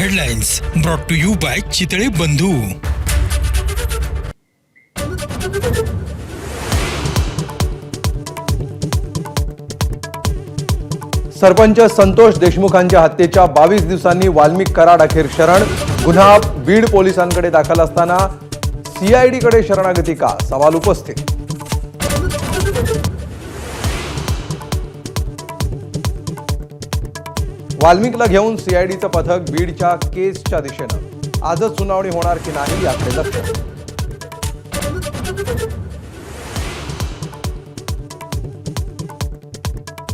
Headlines brought to you by Chitale Bandhu. Sarpanch Santosh देशमुखांच्या हत्येच्या 22 दिवसांनी वाल्मिक कराड अखेर शरण. गुन्हा बीड पोलिसांकडे दाखल असताना सीआयडीकडे शरणागती का, सवाल उपस्थित. वाल्मिकला घेऊन सीआयडीचं पथक बीडच्या केसच्या दिशेनं. आजच सुनावणी होणार की नाही याकडे लक्ष.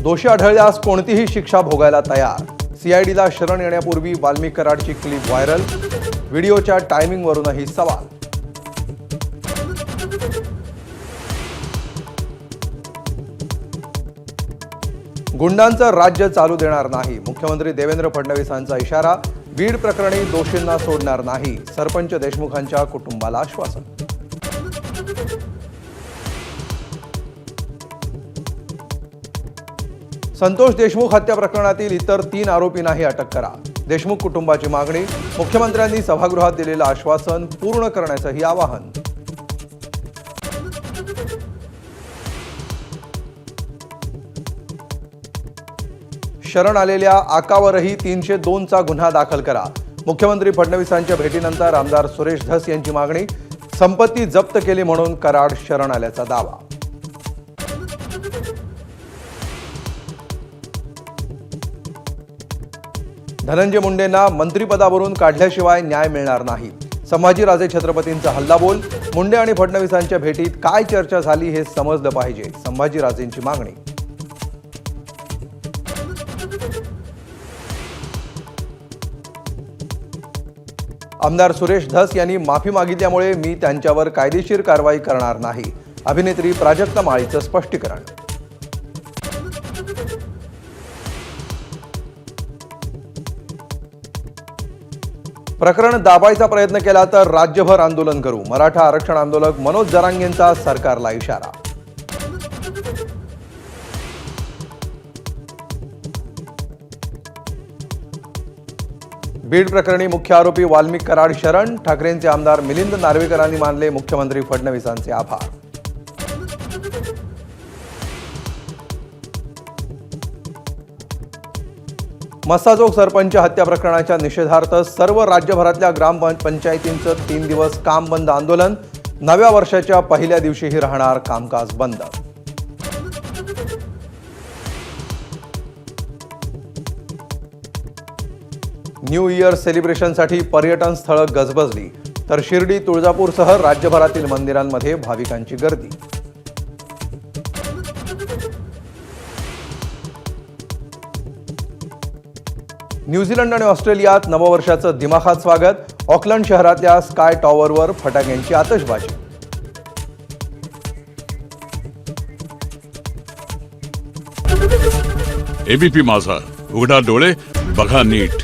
दोषी आढळल्यास कोणतीही शिक्षा भोगायला तयार. सीआयडीला शरण येण्यापूर्वी वाल्मिक कराडची क्लिप व्हायरल. व्हिडिओच्या टायमिंगवरूनही सवाल. गुंडांचं राज्य चालू देणार नाही, मुख्यमंत्री देवेंद्र फडणवीसांचा इशारा. बीड प्रकरणी दोषींना सोडणार नाही, सरपंच देशमुखांच्या कुटुंबाला आश्वासन. संतोष देशमुख हत्या प्रकरणातील इतर 3 आरोपींनाही अटक करा, देशमुख कुटुंबाची मागणी. मुख्यमंत्र्यांनी सभागृहात दिलेलं आश्वासन पूर्ण करण्याचंही आवाहन. शरण आलेल्या आकावरही 302चा गुन्हा दाखल करा, मुख्यमंत्री फडणवीसांच्या भेटीनंतर आमदार सुरेश धस यांची मागणी. संपत्ती जप्त केली म्हणून कराड शरण आल्याचा दावा. धनंजय मुंडेंना मंत्रिपदावरून काढल्याशिवाय न्याय मिळणार नाही, संभाजीराजे छत्रपतींचा हल्लाबोल. मुंडे आणि फडणवीसांच्या भेटीत काय चर्चा झाली हे समजलं पाहिजे, संभाजीराजेंची मागणी. आमदार सुरेश धस यांनी माफी मागितल्यामुळे मी त्यांच्यावर कायदेशीर कारवाई करणार नाही, अभिनेत्री प्राजक्ता माळीचं स्पष्टीकरण. प्रकरण दाबायचा प्रयत्न केला तर राज्यभर आंदोलन करू, मराठा आरक्षण आंदोलक मनोज जरांगेंचा सरकारला इशारा. बीड प्रकरणी मुख्य आरोपी वाल्मिक कराड शरण. ठाकरेंचे आमदार मिलिंद नार्वेकरांनी मानले मुख्यमंत्री फडणवीसांचे आभार. मस्साजोग सरपंच हत्या प्रकरणाच्या निषेधार्थ सर्व राज्यभरातल्या ग्रामपंचायतींचं 3 दिवस काम बंद आंदोलन. नव्या वर्षाच्या पहिल्या दिवशीही राहणार कामकाज बंद. न्यू इयर सेलिब्रेशनसाठी पर्यटन स्थळं गजबजली, तर शिर्डी तुळजापूरसह राज्यभरातील मंदिरांमध्ये भाविकांची गर्दी. न्यूझीलंड आणि ऑस्ट्रेलियात नववर्षाचं दिमाखात स्वागत. ऑकलंड शहरातल्या स्काय टॉवरवर फटाक्यांची आतषबाजी. एबीपी माझा, उघडा डोळे बघा नीट.